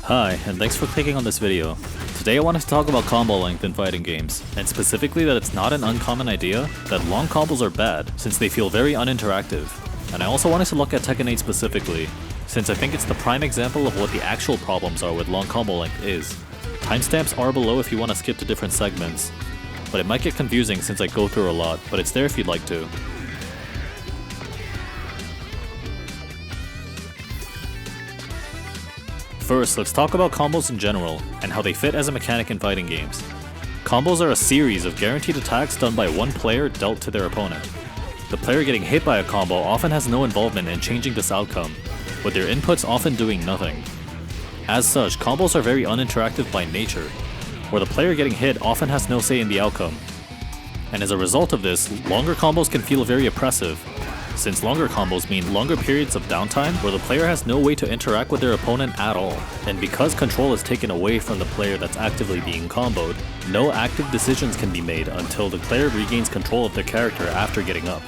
Hi, and thanks for clicking on this video. Today I wanted to talk about combo length in fighting games, and specifically that it's not an uncommon idea that long combos are bad, since they feel very uninteractive. And I also wanted to look at Tekken 8 specifically, since I think it's the prime example of what the actual problems are with long combo length is. Timestamps are below if you want to skip to different segments, but it might get confusing since I go through a lot, but it's there if you'd like to. First, let's talk about combos in general, and how they fit as a mechanic in fighting games. Combos are a series of guaranteed attacks done by one player dealt to their opponent. The player getting hit by a combo often has no involvement in changing this outcome, with their inputs often doing nothing. As such, combos are very uninteractive by nature, where the player getting hit often has no say in the outcome. And as a result of this, longer combos can feel very oppressive, since longer combos mean longer periods of downtime where the player has no way to interact with their opponent at all. And because control is taken away from the player that's actively being comboed, no active decisions can be made until the player regains control of their character after getting up.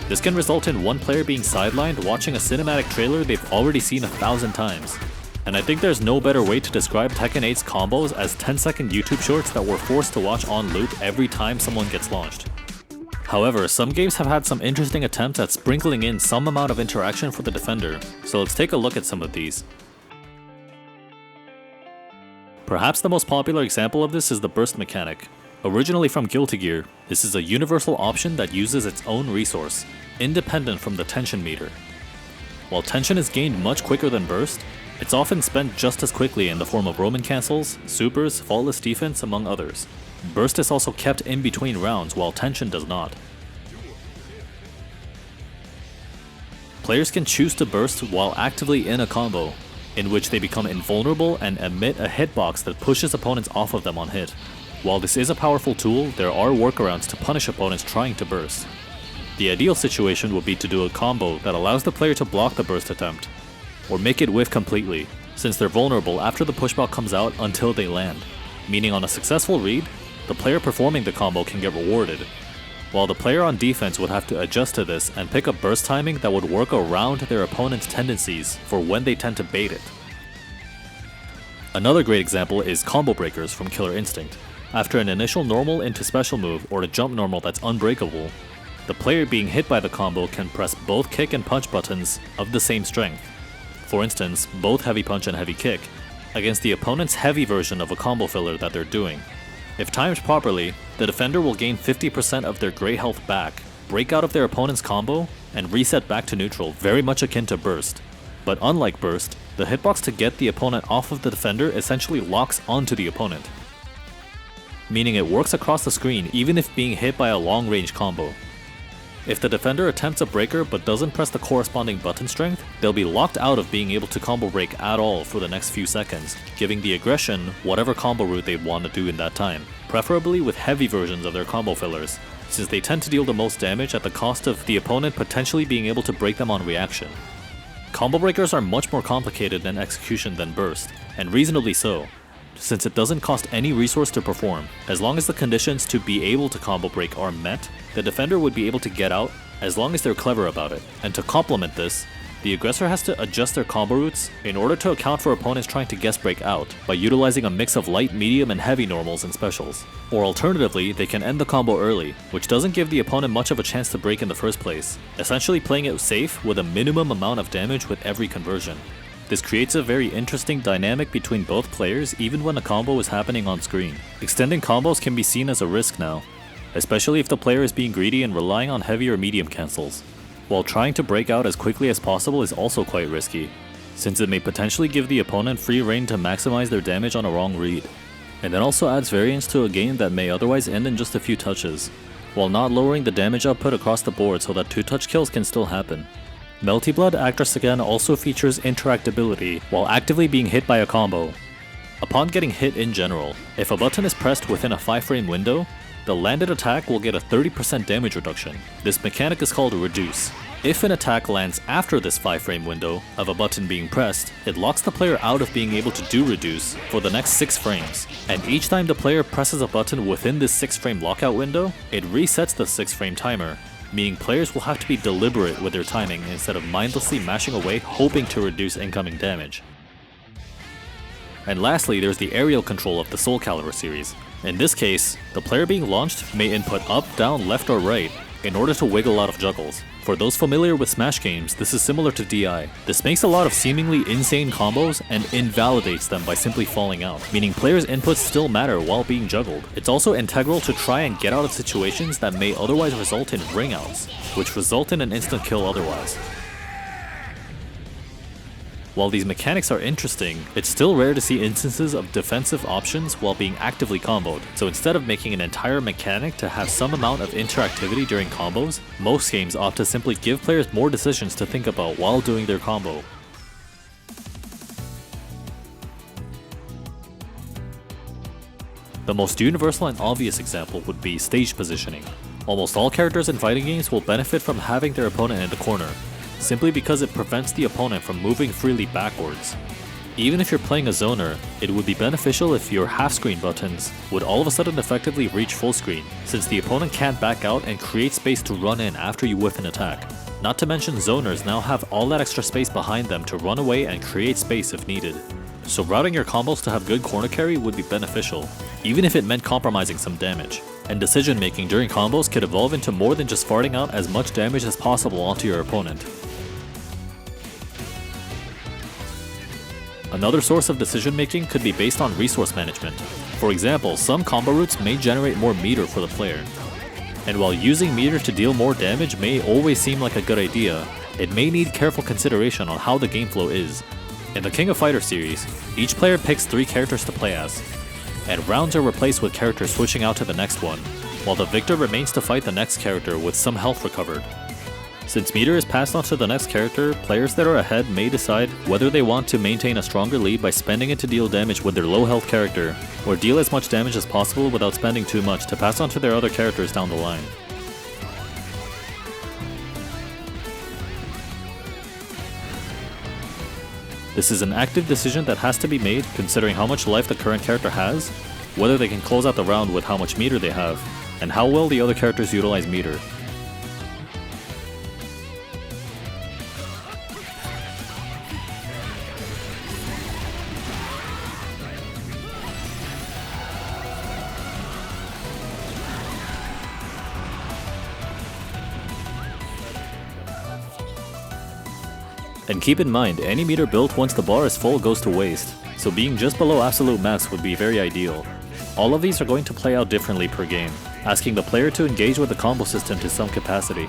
This can result in one player being sidelined watching a cinematic trailer they've already seen 1,000 times. And I think there's no better way to describe Tekken 8's combos as 10-second YouTube shorts that we're forced to watch on loop every time someone gets launched. However, some games have had some interesting attempts at sprinkling in some amount of interaction for the defender, so let's take a look at some of these. Perhaps the most popular example of this is the burst mechanic. Originally from Guilty Gear, this is a universal option that uses its own resource, independent from the tension meter. While tension is gained much quicker than burst, it's often spent just as quickly in the form of Roman cancels, supers, faultless defense, among others. Burst is also kept in between rounds while tension does not. Players can choose to burst while actively in a combo, in which they become invulnerable and emit a hitbox that pushes opponents off of them on hit. While this is a powerful tool, there are workarounds to punish opponents trying to burst. The ideal situation would be to do a combo that allows the player to block the burst attempt, or make it whiff completely, since they're vulnerable after the pushback comes out until they land. Meaning on a successful read, the player performing the combo can get rewarded, while the player on defense would have to adjust to this and pick a burst timing that would work around their opponent's tendencies for when they tend to bait it. Another great example is combo breakers from Killer Instinct. After an initial normal into special move or a jump normal that's unbreakable, the player being hit by the combo can press both kick and punch buttons of the same strength. For instance, both heavy punch and heavy kick, against the opponent's heavy version of a combo filler that they're doing. If timed properly, the defender will gain 50% of their gray health back, break out of their opponent's combo, and reset back to neutral, very much akin to burst. But unlike burst, the hitbox to get the opponent off of the defender essentially locks onto the opponent, meaning it works across the screen even if being hit by a long-range combo. If the defender attempts a breaker but doesn't press the corresponding button strength, they'll be locked out of being able to combo break at all for the next few seconds, giving the aggression whatever combo route they'd want to do in that time, preferably with heavy versions of their combo fillers, since they tend to deal the most damage at the cost of the opponent potentially being able to break them on reaction. Combo breakers are much more complicated in execution than burst, and reasonably so, since it doesn't cost any resource to perform. As long as the conditions to be able to combo break are met, the defender would be able to get out as long as they're clever about it. And to complement this, the aggressor has to adjust their combo routes in order to account for opponents trying to guess break out by utilizing a mix of light, medium, and heavy normals and specials. Or alternatively, they can end the combo early, which doesn't give the opponent much of a chance to break in the first place, essentially playing it safe with a minimum amount of damage with every conversion. This creates a very interesting dynamic between both players even when a combo is happening on screen. Extending combos can be seen as a risk now, especially if the player is being greedy and relying on heavy or medium cancels, while trying to break out as quickly as possible is also quite risky, since it may potentially give the opponent free rein to maximize their damage on a wrong read. And it also adds variance to a game that may otherwise end in just a few touches, while not lowering the damage output across the board so that 2-touch kills can still happen. Melty Blood Actress Again also features interactability while actively being hit by a combo. Upon getting hit in general, if a button is pressed within a 5-frame window, the landed attack will get a 30% damage reduction. This mechanic is called Reduce. If an attack lands after this 5-frame window of a button being pressed, it locks the player out of being able to do Reduce for the next 6 frames. And each time the player presses a button within this 6-frame lockout window, it resets the 6-frame timer, meaning players will have to be deliberate with their timing instead of mindlessly mashing away hoping to reduce incoming damage. And lastly, there's the aerial control of the Soul Calibur series. In this case, the player being launched may input up, down, left, or right in order to wiggle out of juggles. For those familiar with Smash games, this is similar to DI. This makes a lot of seemingly insane combos and invalidates them by simply falling out, meaning players' inputs still matter while being juggled. It's also integral to try and get out of situations that may otherwise result in ring outs, which result in an instant kill otherwise. While these mechanics are interesting, it's still rare to see instances of defensive options while being actively comboed. So instead of making an entire mechanic to have some amount of interactivity during combos, most games opt to simply give players more decisions to think about while doing their combo. The most universal and obvious example would be stage positioning. Almost all characters in fighting games will benefit from having their opponent in the corner, simply because it prevents the opponent from moving freely backwards. Even if you're playing a zoner, it would be beneficial if your half-screen buttons would all of a sudden effectively reach full screen, since the opponent can't back out and create space to run in after you whiff an attack. Not to mention zoners now have all that extra space behind them to run away and create space if needed. So routing your combos to have good corner carry would be beneficial, even if it meant compromising some damage. And decision making during combos could evolve into more than just farting out as much damage as possible onto your opponent. Another source of decision making could be based on resource management. For example, some combo routes may generate more meter for the player. And while using meter to deal more damage may always seem like a good idea, it may need careful consideration on how the game flow is. In the King of Fighters series, each player picks 3 characters to play as, and rounds are replaced with characters switching out to the next one, while the victor remains to fight the next character with some health recovered. Since meter is passed on to the next character, players that are ahead may decide whether they want to maintain a stronger lead by spending it to deal damage with their low health character, or deal as much damage as possible without spending too much to pass on to their other characters down the line. This is an active decision that has to be made considering how much life the current character has, whether they can close out the round with how much meter they have, and how well the other characters utilize meter. And keep in mind, any meter built once the bar is full goes to waste, so being just below absolute max would be very ideal. All of these are going to play out differently per game, asking the player to engage with the combo system to some capacity,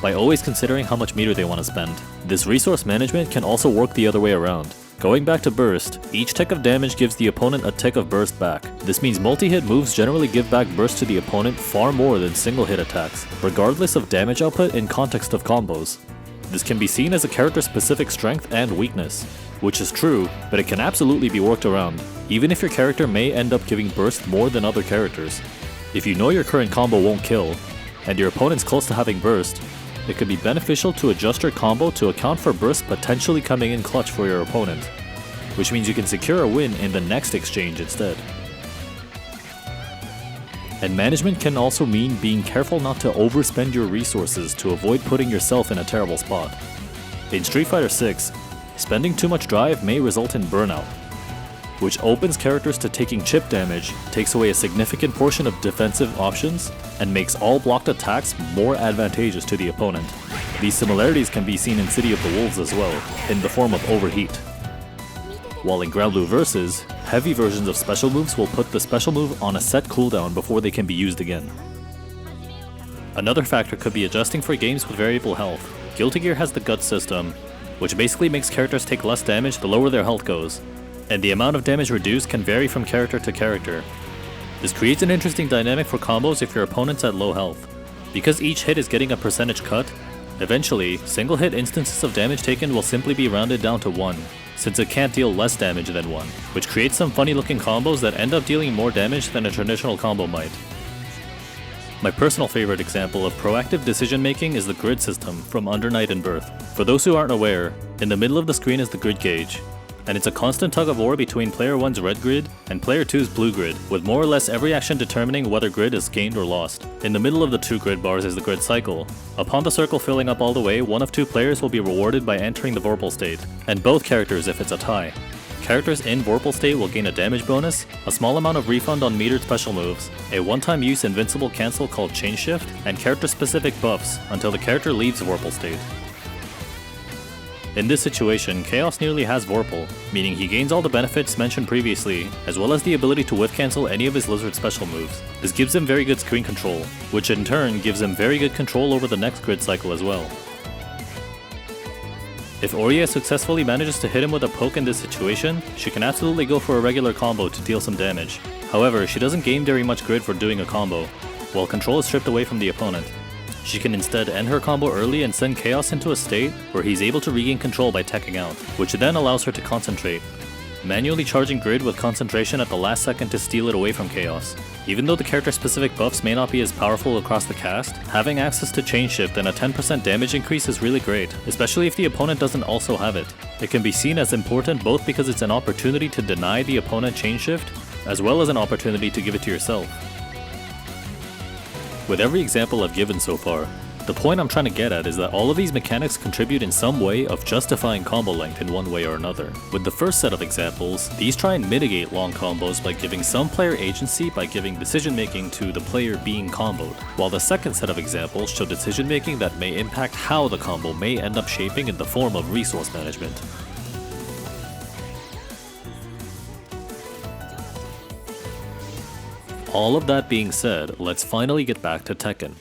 by always considering how much meter they want to spend. This resource management can also work the other way around. Going back to burst, each tick of damage gives the opponent a tick of burst back. This means multi-hit moves generally give back burst to the opponent far more than single hit attacks, regardless of damage output in context of combos. This can be seen as a character-specific strength and weakness, which is true, but it can absolutely be worked around, even if your character may end up giving burst more than other characters. If you know your current combo won't kill, and your opponent's close to having burst, it could be beneficial to adjust your combo to account for burst potentially coming in clutch for your opponent, which means you can secure a win in the next exchange instead. And management can also mean being careful not to overspend your resources to avoid putting yourself in a terrible spot. In Street Fighter 6, spending too much drive may result in burnout, which opens characters to taking chip damage, takes away a significant portion of defensive options, and makes all blocked attacks more advantageous to the opponent. These similarities can be seen in City of the Wolves as well, in the form of overheat. While in Ground Blue Versus, heavy versions of special moves will put the special move on a set cooldown before they can be used again. Another factor could be adjusting for games with variable health. Guilty Gear has the gut system, which basically makes characters take less damage the lower their health goes, and the amount of damage reduced can vary from character to character. This creates an interesting dynamic for combos if your opponent's at low health. Because each hit is getting a percentage cut, eventually, single hit instances of damage taken will simply be rounded down to 1, since it can't deal less damage than 1, which creates some funny looking combos that end up dealing more damage than a traditional combo might. My personal favorite example of proactive decision making is the grid system from Under Night and Birth. For those who aren't aware, in the middle of the screen is the grid gauge, and it's a constant tug of war between player 1's red grid and player 2's blue grid, with more or less every action determining whether grid is gained or lost. In the middle of the 2 grid bars is the grid cycle. Upon the circle filling up all the way, one of 2 players will be rewarded by entering the vorpal state, and both characters if it's a tie. characters in Vorpal state will gain a damage bonus, a small amount of refund on metered special moves, a one-time use invincible cancel called Chain Shift, and character-specific buffs until the character leaves Vorpal state. In this situation, Chaos nearly has Vorpal, meaning he gains all the benefits mentioned previously, as well as the ability to whiff cancel any of his Lizard special moves. This gives him very good screen control, which in turn gives him very good control over the next grid cycle as well. If Oria successfully manages to hit him with a poke in this situation, she can absolutely go for a regular combo to deal some damage. However, she doesn't gain very much grid for doing a combo, while control is stripped away from the opponent. She can instead end her combo early and send Chaos into a state where he's able to regain control by teching out, which then allows her to concentrate, manually charging grid with concentration at the last second to steal it away from Chaos. Even though the character-specific buffs may not be as powerful across the cast, having access to Chain Shift and a 10% damage increase is really great, especially if the opponent doesn't also have it. It can be seen as important both because it's an opportunity to deny the opponent Chain Shift, as well as an opportunity to give it to yourself. With every example I've given so far, the point I'm trying to get at is that all of these mechanics contribute in some way of justifying combo length in one way or another. With the first set of examples, these try and mitigate long combos by giving some player agency by giving decision making to the player being comboed, while the second set of examples show decision making that may impact how the combo may end up shaping in the form of resource management. All of that being said, let's finally get back to Tekken.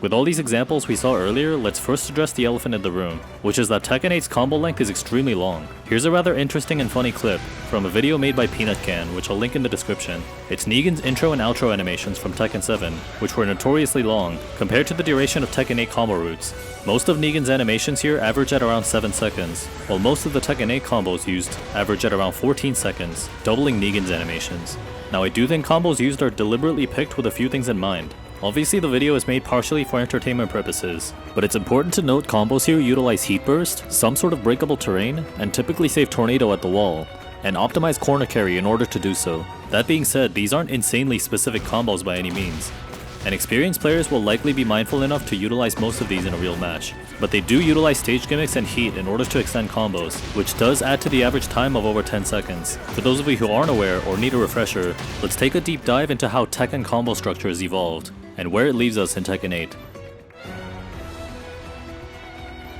With all these examples we saw earlier, let's first address the elephant in the room, which is that Tekken 8's combo length is extremely long. Here's a rather interesting and funny clip from a video made by Peanut Can, which I'll link in the description. It's Negan's intro and outro animations from Tekken 7, which were notoriously long, compared to the duration of Tekken 8 combo routes. Most of Negan's animations here average at around 7 seconds, while most of the Tekken 8 combos used average at around 14 seconds, doubling Negan's animations. Now I do think combos used are deliberately picked with a few things in mind. Obviously the video is made partially for entertainment purposes, but it's important to note combos here utilize Heat Burst, some sort of breakable terrain, and typically save Tornado at the wall, and optimize corner carry in order to do so. That being said, these aren't insanely specific combos by any means, and experienced players will likely be mindful enough to utilize most of these in a real match, but they do utilize stage gimmicks and heat in order to extend combos, which does add to the average time of over 10 seconds. For those of you who aren't aware or need a refresher, let's take a deep dive into how Tekken combo structure has evolved, and where it leaves us in Tekken 8.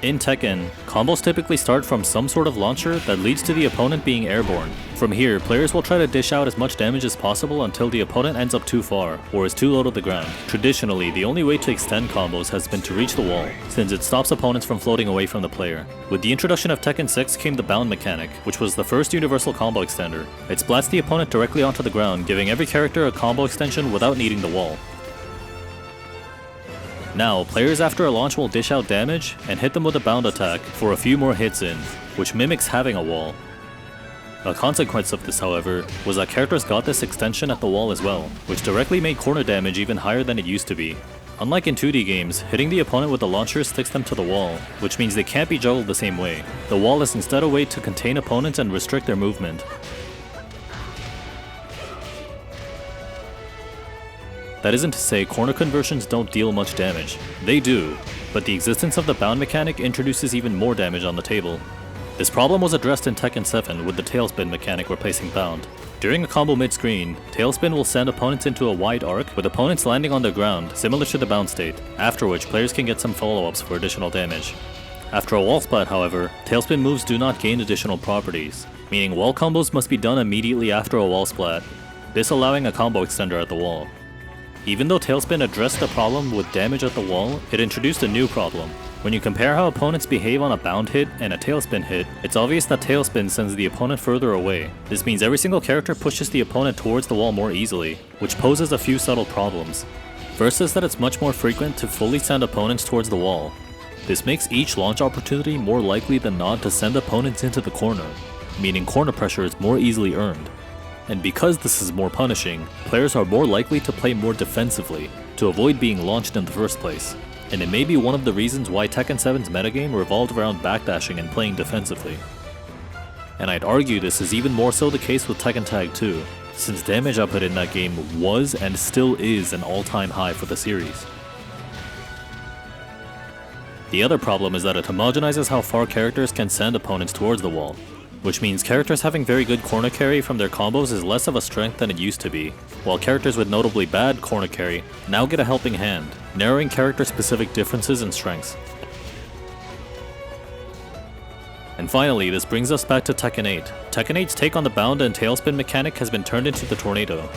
In Tekken, combos typically start from some sort of launcher that leads to the opponent being airborne. From here, players will try to dish out as much damage as possible until the opponent ends up too far, or is too low to the ground. Traditionally, the only way to extend combos has been to reach the wall, since it stops opponents from floating away from the player. With the introduction of Tekken 6 came the bound mechanic, which was the first universal combo extender. It splats the opponent directly onto the ground, giving every character a combo extension without needing the wall. Now, players after a launch will dish out damage and hit them with a bound attack for a few more hits in, which mimics having a wall. A consequence of this, however, was that characters got this extension at the wall as well, which directly made corner damage even higher than it used to be. Unlike in 2D games, hitting the opponent with the launcher sticks them to the wall, which means they can't be juggled the same way. The wall is instead a way to contain opponents and restrict their movement. That isn't to say corner conversions don't deal much damage. They do, but the existence of the bound mechanic introduces even more damage on the table. This problem was addressed in Tekken 7 with the tailspin mechanic replacing bound. During a combo mid-screen, tailspin will send opponents into a wide arc with opponents landing on the ground, similar to the bound state, after which players can get some follow-ups for additional damage. After a wall splat, however, tailspin moves do not gain additional properties, meaning wall combos must be done immediately after a wall splat, this allowing a combo extender at the wall. Even though Tailspin addressed the problem with damage at the wall, it introduced a new problem. When you compare how opponents behave on a bound hit and a Tailspin hit, it's obvious that Tailspin sends the opponent further away. This means every single character pushes the opponent towards the wall more easily, which poses a few subtle problems. First is that it's much more frequent to fully send opponents towards the wall. This makes each launch opportunity more likely than not to send opponents into the corner, meaning corner pressure is more easily earned. And because this is more punishing, players are more likely to play more defensively, to avoid being launched in the first place. And it may be one of the reasons why Tekken 7's metagame revolved around backdashing and playing defensively. And I'd argue this is even more so the case with Tekken Tag 2, since damage output in that game was and still is an all-time high for the series. The other problem is that it homogenizes how far characters can send opponents towards the wall, which means characters having very good corner carry from their combos is less of a strength than it used to be, while characters with notably bad corner carry now get a helping hand, narrowing character-specific differences in strengths. And finally, this brings us back to Tekken 8. Tekken 8's take on the bound and tailspin mechanic has been turned into the tornado.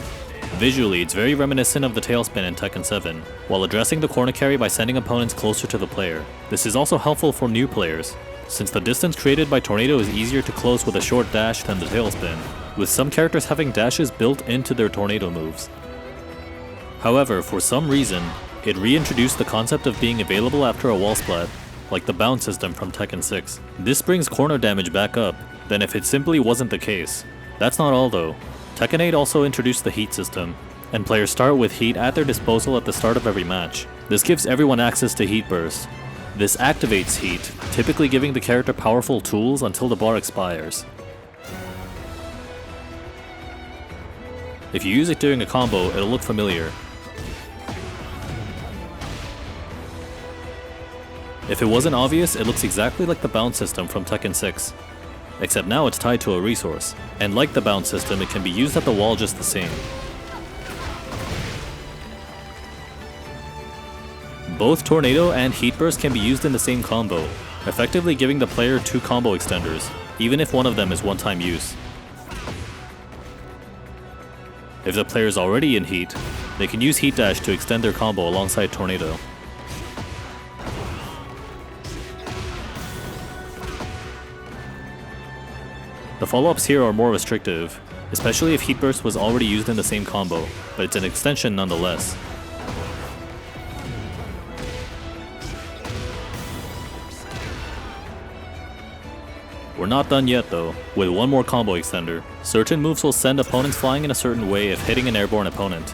Visually, it's very reminiscent of the tailspin in Tekken 7, while addressing the corner carry by sending opponents closer to the player. This is also helpful for new players, since the distance created by tornado is easier to close with a short dash than the tailspin, with some characters having dashes built into their tornado moves. However, for some reason, it reintroduced the concept of being available after a wall splat, like the bound system from Tekken 6. This brings corner damage back up than if it simply wasn't the case. That's not all though. Tekken 8 also introduced the heat system, and players start with heat at their disposal at the start of every match. This gives everyone access to heat burst. This activates heat, typically giving the character powerful tools until the bar expires. If you use it during a combo, it'll look familiar. If it wasn't obvious, it looks exactly like the bound system from Tekken 6. Except now it's tied to a resource, and like the bound system, it can be used at the wall just the same. Both Tornado and Heat Burst can be used in the same combo, effectively giving the player two combo extenders, even if one of them is one-time use. If the player is already in Heat, they can use Heat Dash to extend their combo alongside Tornado. The follow-ups here are more restrictive, especially if Heat Burst was already used in the same combo, but it's an extension nonetheless. We're not done yet though, with one more combo extender. Certain moves will send opponents flying in a certain way if hitting an airborne opponent.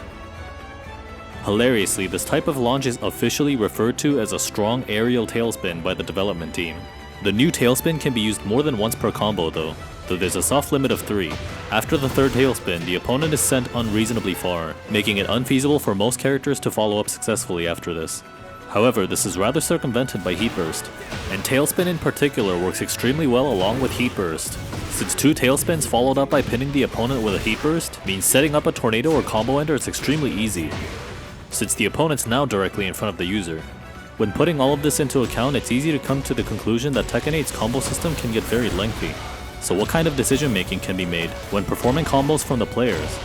Hilariously, this type of launch is officially referred to as a strong aerial tailspin by the development team. The new tailspin can be used more than once per combo though there's a soft limit of 3. After the third tailspin, the opponent is sent unreasonably far, making it unfeasible for most characters to follow up successfully after this. However, this is rather circumvented by Heat Burst, and Tailspin in particular works extremely well along with Heat Burst. Since 2 Tailspins followed up by pinning the opponent with a Heat Burst means setting up a tornado or combo ender is extremely easy, since the opponent's now directly in front of the user. When putting all of this into account, it's easy to come to the conclusion that Tekken 8's combo system can get very lengthy. So what kind of decision making can be made when performing combos from the players?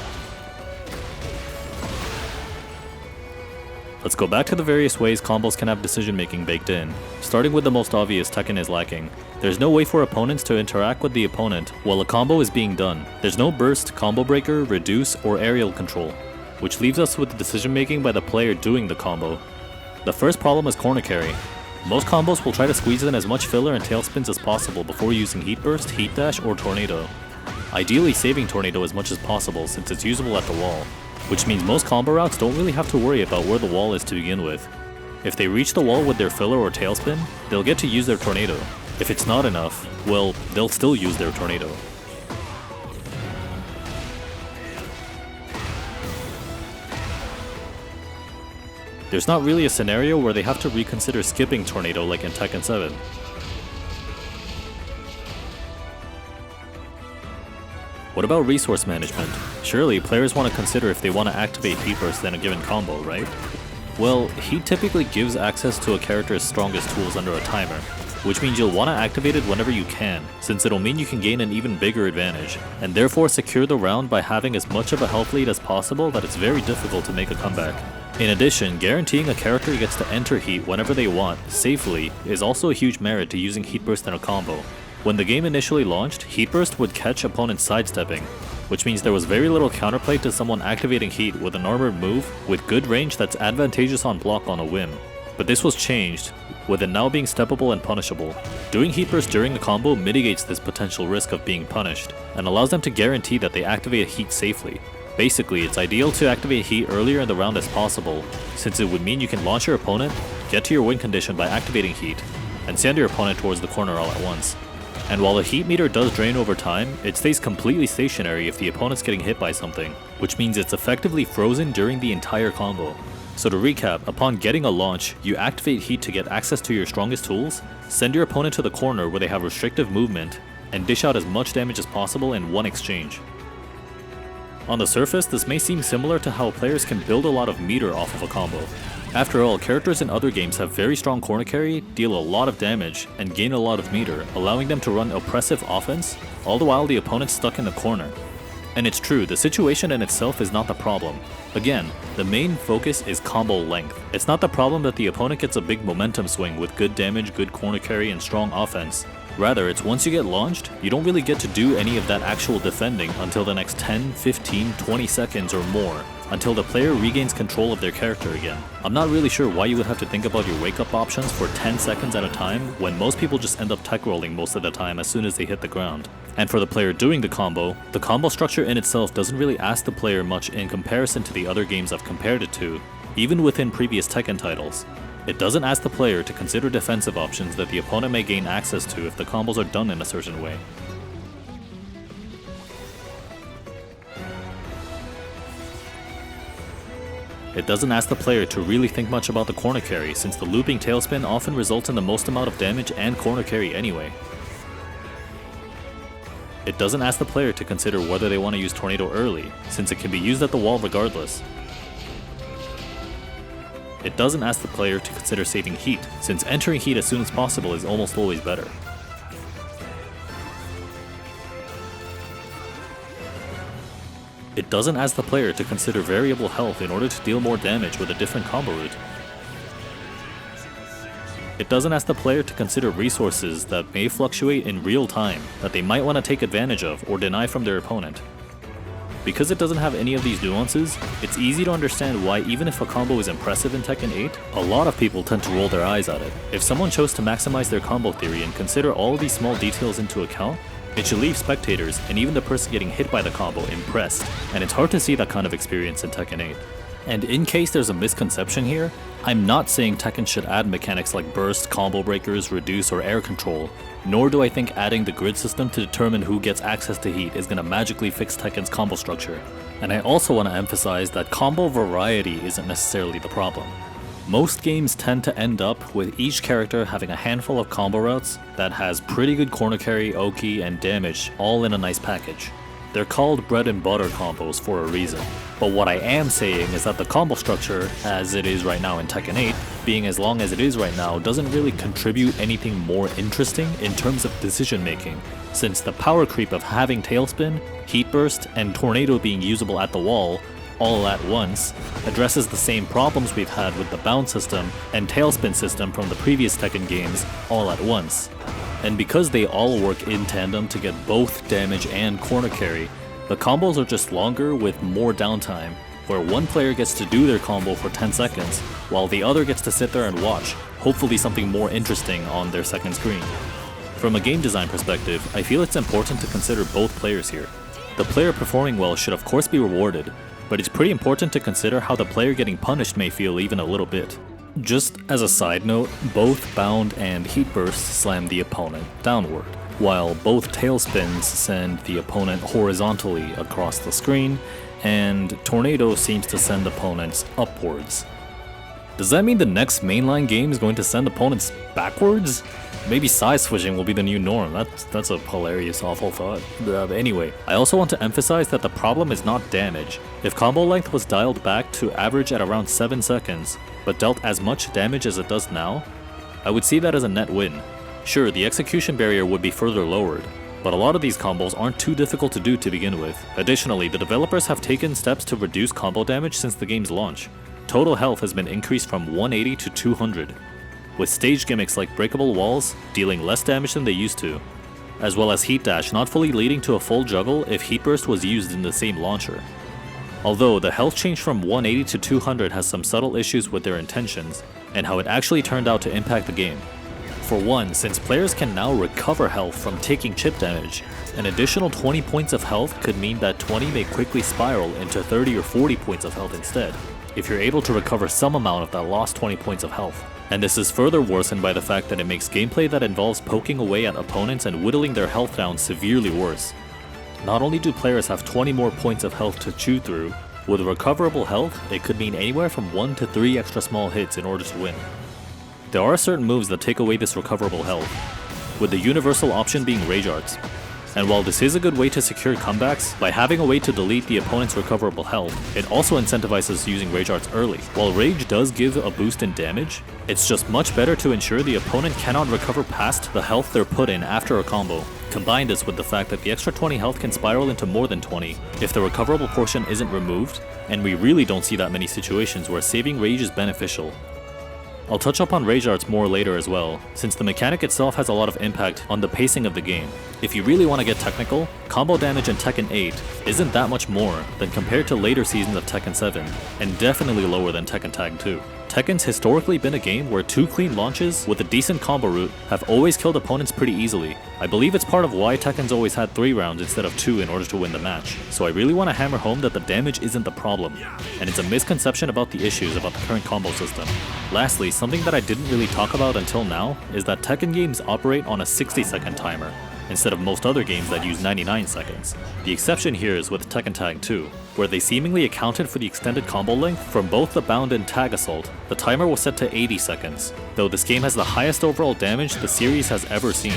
Let's go back to the various ways combos can have decision making baked in. Starting with the most obvious Tekken is lacking. There's no way for opponents to interact with the opponent while a combo is being done. There's no burst, combo breaker, reduce, or aerial control, which leaves us with the decision making by the player doing the combo. The first problem is corner carry. Most combos will try to squeeze in as much filler and tailspins as possible before using Heat Burst, Heat Dash, or Tornado. Ideally saving Tornado as much as possible since it's usable at the wall, which means most combo routes don't really have to worry about where the wall is to begin with. If they reach the wall with their filler or tailspin, they'll get to use their Tornado. If it's not enough, well, they'll still use their Tornado. There's not really a scenario where they have to reconsider skipping Tornado like in Tekken 7. What about resource management? Surely players want to consider if they want to activate Heat Burst in a given combo, right? Well, Heat typically gives access to a character's strongest tools under a timer, which means you'll want to activate it whenever you can, since it'll mean you can gain an even bigger advantage, and therefore secure the round by having as much of a health lead as possible that it's very difficult to make a comeback. In addition, guaranteeing a character gets to enter Heat whenever they want, safely, is also a huge merit to using Heat Burst in a combo. When the game initially launched, Heat Burst would catch opponents sidestepping, which means there was very little counterplay to someone activating Heat with an armored move with good range that's advantageous on block on a whim. But this was changed, with it now being steppable and punishable. Doing Heat Burst during the combo mitigates this potential risk of being punished, and allows them to guarantee that they activate Heat safely. Basically, it's ideal to activate Heat earlier in the round as possible, since it would mean you can launch your opponent, get to your win condition by activating Heat, and send your opponent towards the corner all at once. And while the Heat meter does drain over time, it stays completely stationary if the opponent's getting hit by something, which means it's effectively frozen during the entire combo. So to recap, upon getting a launch, you activate heat to get access to your strongest tools, send your opponent to the corner where they have restrictive movement, and dish out as much damage as possible in one exchange. On the surface, this may seem similar to how players can build a lot of meter off of a combo. After all, characters in other games have very strong corner carry, deal a lot of damage, and gain a lot of meter, allowing them to run oppressive offense, all the while the opponent's stuck in the corner. And it's true, the situation in itself is not the problem. Again, the main focus is combo length. It's not the problem that the opponent gets a big momentum swing with good damage, good corner carry, and strong offense. Rather, it's once you get launched, you don't really get to do any of that actual defending until the next 10, 15, 20 seconds or more, until the player regains control of their character again. I'm not really sure why you would have to think about your wake up options for 10 seconds at a time when most people just end up tech rolling most of the time as soon as they hit the ground. And for the player doing the combo structure in itself doesn't really ask the player much in comparison to the other games I've compared it to, even within previous Tekken titles. It doesn't ask the player to consider defensive options that the opponent may gain access to if the combos are done in a certain way. It doesn't ask the player to really think much about the corner carry, since the looping tailspin often results in the most amount of damage and corner carry anyway. It doesn't ask the player to consider whether they want to use Tornado early, since it can be used at the wall regardless. It doesn't ask the player to consider saving heat, since entering heat as soon as possible is almost always better. It doesn't ask the player to consider variable health in order to deal more damage with a different combo route. It doesn't ask the player to consider resources that may fluctuate in real time that they might want to take advantage of or deny from their opponent. Because it doesn't have any of these nuances, it's easy to understand why even if a combo is impressive in Tekken 8, a lot of people tend to roll their eyes at it. If someone chose to maximize their combo theory and consider all of these small details into account, it should leave spectators, and even the person getting hit by the combo, impressed, and it's hard to see that kind of experience in Tekken 8. And in case there's a misconception here, I'm not saying Tekken should add mechanics like burst, combo breakers, reduce, or air control, nor do I think adding the grid system to determine who gets access to heat is going to magically fix Tekken's combo structure. And I also want to emphasize that combo variety isn't necessarily the problem. Most games tend to end up with each character having a handful of combo routes that has pretty good corner carry, Oki, and damage all in a nice package. They're called bread and butter combos for a reason. But what I am saying is that the combo structure, as it is right now in Tekken 8, being as long as it is right now, doesn't really contribute anything more interesting in terms of decision making, since the power creep of having Tailspin, Heat Burst, and Tornado being usable at the wall all at once addresses the same problems we've had with the bounce system and Tailspin system from the previous Tekken games all at once. And because they all work in tandem to get both damage and corner carry, the combos are just longer with more downtime, where one player gets to do their combo for 10 seconds, while the other gets to sit there and watch, hopefully something more interesting on their second screen. From a game design perspective, I feel it's important to consider both players here. The player performing well should of course be rewarded, but it's pretty important to consider how the player getting punished may feel even a little bit. Just as a side note, both Bound and Heat Burst slam the opponent downward, while both Tailspins send the opponent horizontally across the screen, and Tornado seems to send opponents upwards. Does that mean the next mainline game is going to send opponents backwards? Maybe side switching will be the new norm. That's a hilarious, awful thought. Anyway, I also want to emphasize that the problem is not damage. If combo length was dialed back to average at around 7 seconds, but dealt as much damage as it does now, I would see that as a net win. Sure, the execution barrier would be further lowered, but a lot of these combos aren't too difficult to do to begin with. Additionally, the developers have taken steps to reduce combo damage since the game's launch. Total health has been increased from 180 to 200. With stage gimmicks like breakable walls dealing less damage than they used to, as well as Heat Dash not fully leading to a full juggle if Heat Burst was used in the same launcher. Although the health change from 180 to 200 has some subtle issues with their intentions, and how it actually turned out to impact the game. For one, since players can now recover health from taking chip damage, an additional 20 points of health could mean that 20 may quickly spiral into 30 or 40 points of health instead, if you're able to recover some amount of that lost 20 points of health. And this is further worsened by the fact that it makes gameplay that involves poking away at opponents and whittling their health down severely worse. Not only do players have 20 more points of health to chew through, With recoverable health, it could mean anywhere from 1 to 3 extra small hits in order to win. There are certain moves that take away this recoverable health, with the universal option being Rage Arts. And while this is a good way to secure comebacks, by having a way to delete the opponent's recoverable health, it also incentivizes using Rage Arts early. While Rage does give a boost in damage, it's just much better to ensure the opponent cannot recover past the health they're put in after a combo. Combine this with the fact that the extra 20 health can spiral into more than 20 if the recoverable portion isn't removed, and we really don't see that many situations where saving Rage is beneficial. I'll touch up on Rage Arts more later as well, since the mechanic itself has a lot of impact on the pacing of the game. If you really want to get technical, combo damage in Tekken 8 isn't that much more than compared to later seasons of Tekken 7, and definitely lower than Tekken Tag 2. Tekken's historically been a game where 2 clean launches with a decent combo route have always killed opponents pretty easily. I believe it's part of why Tekken's always had 3 rounds instead of 2 in order to win the match, so I really want to hammer home that the damage isn't the problem, and it's a misconception about the issues about the current combo system. Lastly, something that I didn't really talk about until now is that Tekken games operate on a 60-second timer, instead of most other games that use 99 seconds. The exception here is with Tekken Tag 2, where they seemingly accounted for the extended combo length from both the Bound and Tag Assault. The timer was set to 80 seconds, though this game has the highest overall damage the series has ever seen.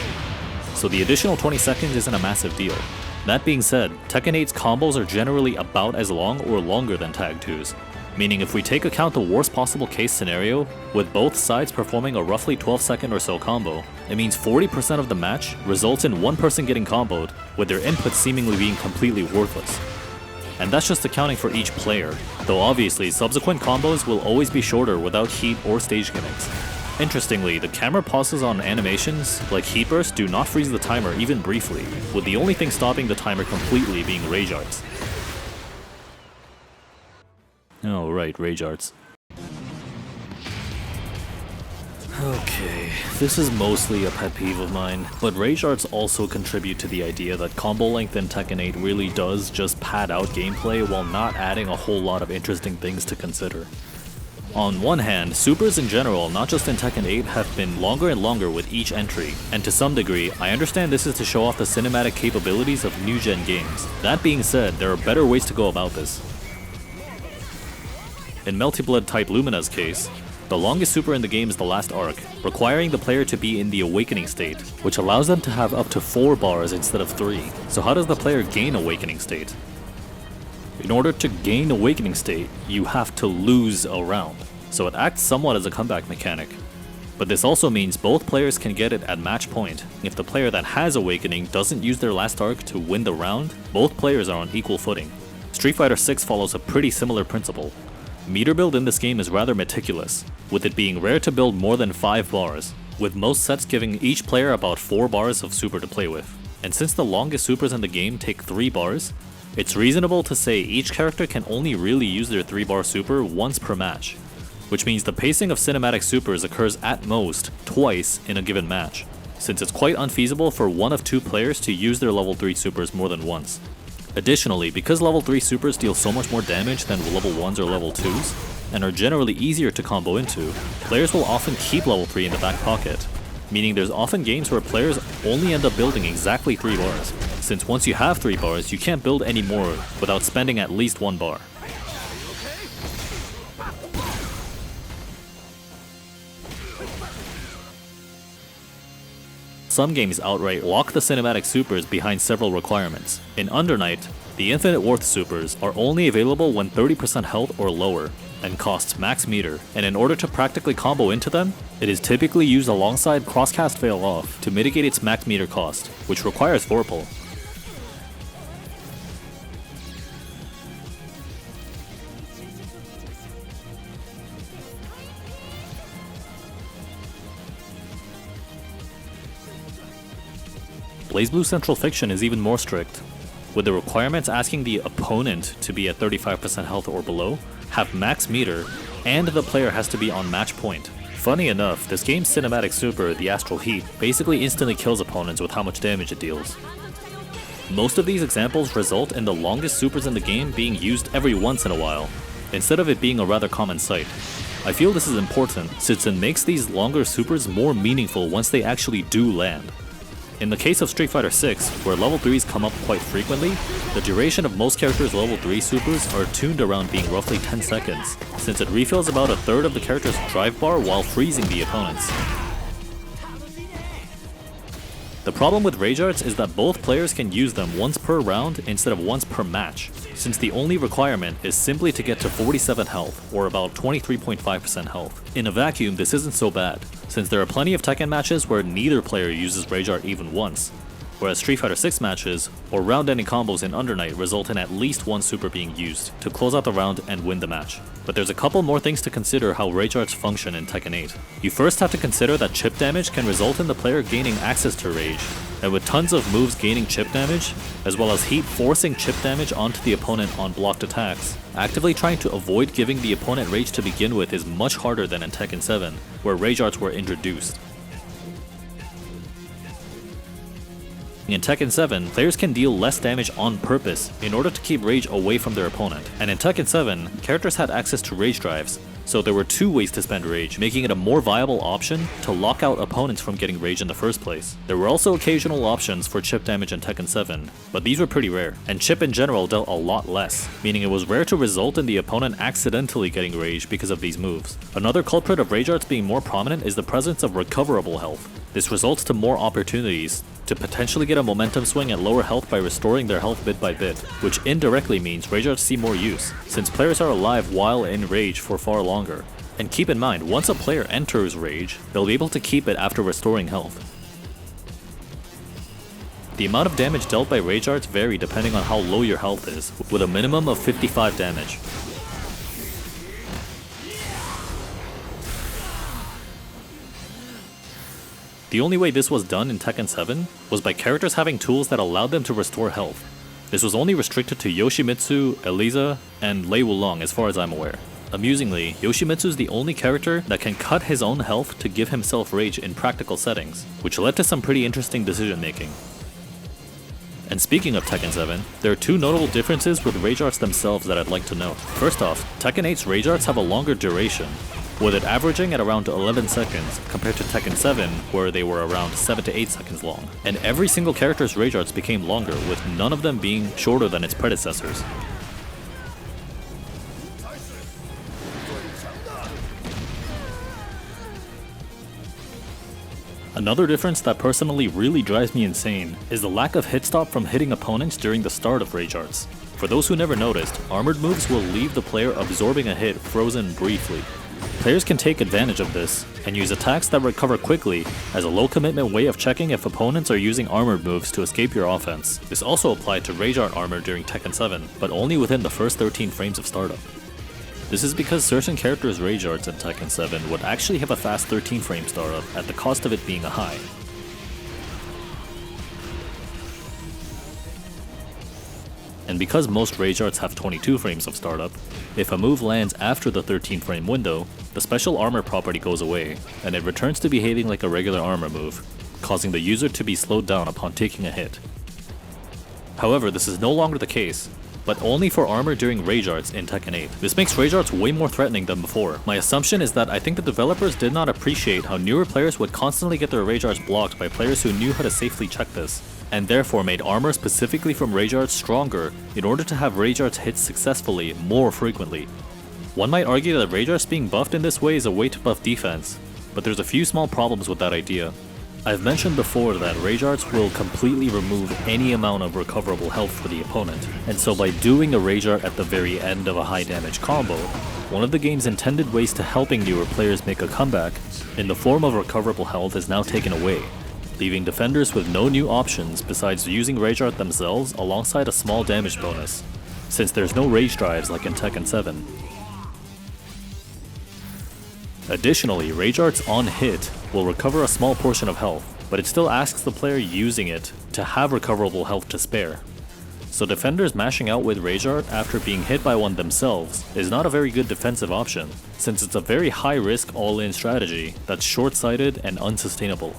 So the additional 20 seconds isn't a massive deal. That being said, Tekken 8's combos are generally about as long or longer than Tag 2's, meaning if we take account the worst possible case scenario, with both sides performing a roughly 12-second or so combo, it means 40% of the match results in one person getting comboed, with their inputs seemingly being completely worthless. And that's just accounting for each player, though obviously subsequent combos will always be shorter without heat or stage gimmicks. Interestingly, the camera pauses on animations, like heat bursts, do not freeze the timer even briefly, with the only thing stopping the timer completely being Rage Arts. Oh right, Rage Arts. Okay, this is mostly a pet peeve of mine, but Rage Arts also contribute to the idea that combo length in Tekken 8 really does just pad out gameplay while not adding a whole lot of interesting things to consider. On one hand, supers in general, not just in Tekken 8, have been longer and longer with each entry, and to some degree, I understand this is to show off the cinematic capabilities of new-gen games. That being said, there are better ways to go about this. In Melty Blood type Lumina's case, the longest super in the game is the last arc, requiring the player to be in the awakening state, which allows them to have up to 4 bars instead of 3. So how does the player gain awakening state? In order to gain awakening state, you have to lose a round, so it acts somewhat as a comeback mechanic. But this also means both players can get it at match point. If the player that has awakening doesn't use their last arc to win the round, both players are on equal footing. Street Fighter 6 follows a pretty similar principle. Meter build in this game is rather meticulous, with it being rare to build more than 5 bars, with most sets giving each player about 4 bars of super to play with. And since the longest supers in the game take 3 bars, it's reasonable to say each character can only really use their 3-bar super once per match, which means the pacing of cinematic supers occurs at most twice in a given match, since it's quite unfeasible for one of 2 players to use their level 3 supers more than once. Additionally, because level 3 supers deal so much more damage than level 1s or level 2s, and are generally easier to combo into, players will often keep level 3 in the back pocket, meaning there's often games where players only end up building exactly 3 bars, since once you have 3 bars, you can't build any more without spending at least 1 bar. Some games outright lock the cinematic supers behind several requirements. In Under Night, the Infinite Worth supers are only available when 30% health or lower, and costs max meter, and in order to practically combo into them, it is typically used alongside Crosscast Fail Off to mitigate its max meter cost, which requires Vorpal. BlazBlue Central Fiction is even more strict, with the requirements asking the opponent to be at 35% health or below, have max meter, and the player has to be on match point. Funny enough, this game's cinematic super, the Astral Heat, basically instantly kills opponents with how much damage it deals. Most of these examples result in the longest supers in the game being used every once in a while, instead of it being a rather common sight. I feel this is important, since it makes these longer supers more meaningful once they actually do land. In the case of Street Fighter 6, where level 3s come up quite frequently, the duration of most characters' level 3 supers are tuned around being roughly 10 seconds, since it refills about a third of the character's drive bar while freezing the opponents. The problem with Rage Arts is that both players can use them once per round instead of once per match, since the only requirement is simply to get to 47 health, or about 23.5% health. In a vacuum, this isn't so bad, since there are plenty of Tekken matches where neither player uses Rage Art even once, whereas Street Fighter 6 matches, or round-ending combos in Under Night result in at least one super being used to close out the round and win the match. But there's a couple more things to consider how Rage Arts function in Tekken 8. You first have to consider that chip damage can result in the player gaining access to Rage, and with tons of moves gaining chip damage, as well as heat forcing chip damage onto the opponent on blocked attacks, actively trying to avoid giving the opponent Rage to begin with is much harder than in Tekken 7, where Rage Arts were introduced. In Tekken 7, players can deal less damage on purpose in order to keep Rage away from their opponent, and in Tekken 7, characters had access to Rage drives, so there were two ways to spend Rage, making it a more viable option to lock out opponents from getting Rage in the first place. There were also occasional options for chip damage in Tekken 7, but these were pretty rare, and chip in general dealt a lot less, meaning it was rare to result in the opponent accidentally getting Rage because of these moves. Another culprit of Rage Arts being more prominent is the presence of recoverable health. This results to more opportunities to potentially get a momentum swing at lower health by restoring their health bit by bit, which indirectly means Rage Arts see more use, since players are alive while in Rage for far longer. And keep in mind, once a player enters Rage, they'll be able to keep it after restoring health. The amount of damage dealt by Rage Arts vary depending on how low your health is, with a minimum of 55 damage. The only way this was done in Tekken 7 was by characters having tools that allowed them to restore health. This was only restricted to Yoshimitsu, Eliza, and Lei Wulong as far as I'm aware. Amusingly, Yoshimitsu is the only character that can cut his own health to give himself Rage in practical settings, which led to some pretty interesting decision making. And speaking of Tekken 7, there are two notable differences with Rage Arts themselves that I'd like to note. First off, Tekken 8's Rage Arts have a longer duration, with it averaging at around 11 seconds compared to Tekken 7 where they were around 7 to 8 seconds long. And every single character's Rage Arts became longer, with none of them being shorter than its predecessors. Another difference that personally really drives me insane is the lack of hit stop from hitting opponents during the start of Rage Arts. For those who never noticed, armored moves will leave the player absorbing a hit frozen briefly. Players can take advantage of this and use attacks that recover quickly as a low commitment way of checking if opponents are using armored moves to escape your offense. This also applied to Rage Art armor during Tekken 7, but only within the first 13 frames of startup. This is because certain characters' Rage Arts in Tekken 7 would actually have a fast 13 frame startup at the cost of it being a high. And because most Rage Arts have 22 frames of startup, if a move lands after the 13 frame window, the special armor property goes away, and it returns to behaving like a regular armor move, causing the user to be slowed down upon taking a hit. However, this is no longer the case, but only for armor during Rage Arts in Tekken 8. This makes Rage Arts way more threatening than before. My assumption is that I think the developers did not appreciate how newer players would constantly get their Rage Arts blocked by players who knew how to safely check this, and therefore made armor specifically from Rage Arts stronger in order to have Rage Arts hit successfully more frequently. One might argue that Rage Arts being buffed in this way is a way to buff defense, but there's a few small problems with that idea. I've mentioned before that Rage Arts will completely remove any amount of recoverable health for the opponent, and so by doing a Rage Art at the very end of a high damage combo, one of the game's intended ways to helping newer players make a comeback in the form of recoverable health is now taken away, leaving defenders with no new options besides using Rage Art themselves alongside a small damage bonus, since there's no Rage drives like in Tekken 7. Additionally, Rage Arts on hit will recover a small portion of health, but it still asks the player using it to have recoverable health to spare. So defenders mashing out with Rage Art after being hit by one themselves is not a very good defensive option, since it's a very high risk all-in strategy that's short-sighted and unsustainable.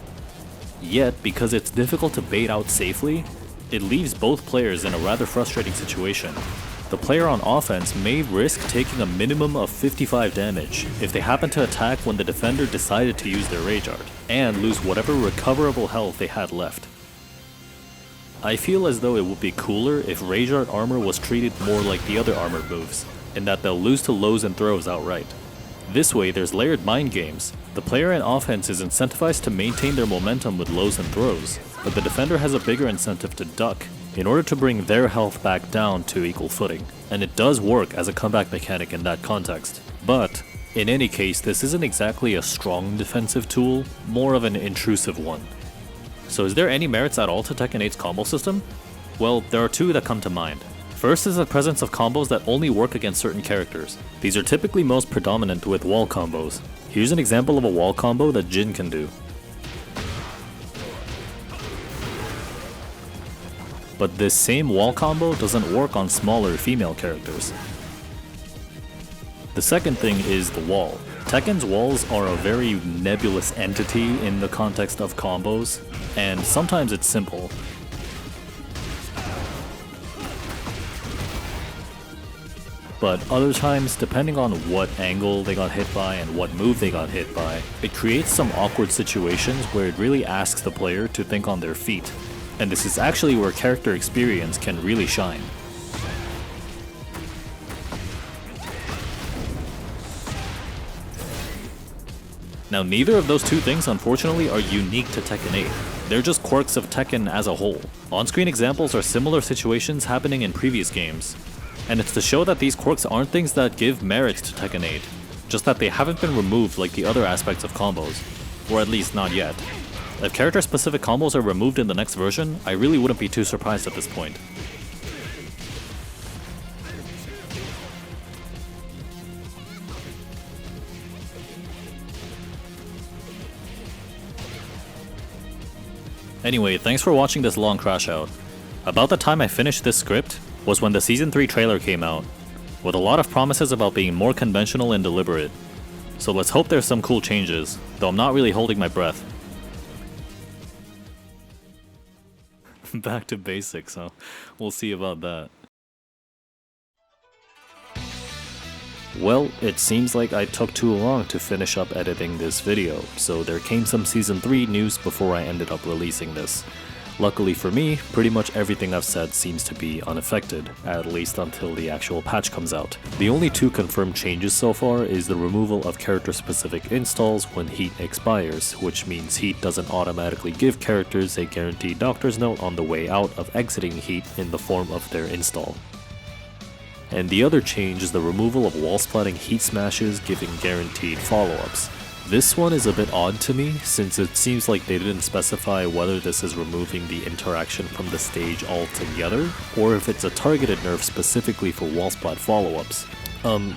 Yet, because it's difficult to bait out safely, it leaves both players in a rather frustrating situation. The player on offense may risk taking a minimum of 55 damage if they happen to attack when the defender decided to use their Rage Art, and lose whatever recoverable health they had left. I feel as though it would be cooler if Rage Art armor was treated more like the other armored moves, in that they'll lose to lows and throws outright. This way, there's layered mind games. The player in offense is incentivized to maintain their momentum with lows and throws, but the defender has a bigger incentive to duck in order to bring their health back down to equal footing. And it does work as a comeback mechanic in that context. But, in any case, this isn't exactly a strong defensive tool, more of an intrusive one. So is there any merits at all to Tekken 8's combo system? Well, there are two that come to mind. First is the presence of combos that only work against certain characters. These are typically most predominant with wall combos. Here's an example of a wall combo that Jin can do. But this same wall combo doesn't work on smaller female characters. The second thing is the wall. Tekken's walls are a very nebulous entity in the context of combos, and sometimes it's simple. But other times, depending on what angle they got hit by and what move they got hit by, it creates some awkward situations where it really asks the player to think on their feet. And this is actually where character experience can really shine. Now, neither of those two things, unfortunately, are unique to Tekken 8. They're just quirks of Tekken as a whole. On-screen examples are similar situations happening in previous games. And it's to show that these quirks aren't things that give merit to Tekken 8, just that they haven't been removed like the other aspects of combos. Or at least not yet. If character-specific combos are removed in the next version, I really wouldn't be too surprised at this point. Anyway, thanks for watching this long crash out. About the time I finished this script was when the Season 3 trailer came out, with a lot of promises about being more conventional and deliberate. So let's hope there's some cool changes, though I'm not really holding my breath. Back to basics, huh? We'll see about that. Well, it seems like I took too long to finish up editing this video, so there came some Season 3 news before I ended up releasing this. Luckily for me, pretty much everything I've said seems to be unaffected, at least until the actual patch comes out. The only two confirmed changes so far is the removal of character-specific installs when heat expires, which means heat doesn't automatically give characters a guaranteed doctor's note on the way out of exiting heat in the form of their install. And the other change is the removal of wall-splatting heat smashes giving guaranteed follow-ups. This one is a bit odd to me, since it seems like they didn't specify whether this is removing the interaction from the stage altogether, or if it's a targeted nerf specifically for wall splat follow-ups.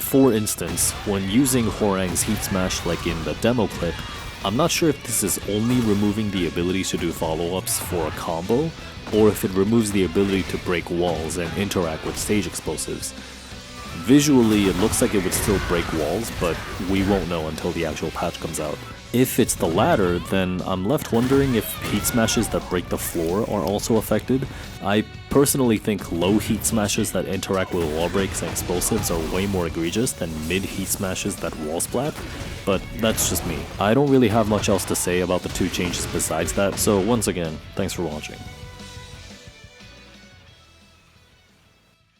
For instance, when using Hwoarang's heat smash like in the demo clip, I'm not sure if this is only removing the ability to do follow-ups for a combo, or if it removes the ability to break walls and interact with stage explosives. Visually, it looks like it would still break walls, but we won't know until the actual patch comes out. If it's the latter, then I'm left wondering if heat smashes that break the floor are also affected. I personally think low heat smashes that interact with wall breaks and explosives are way more egregious than mid heat smashes that wall splat, but that's just me. I don't really have much else to say about the two changes besides that, so once again, thanks for watching.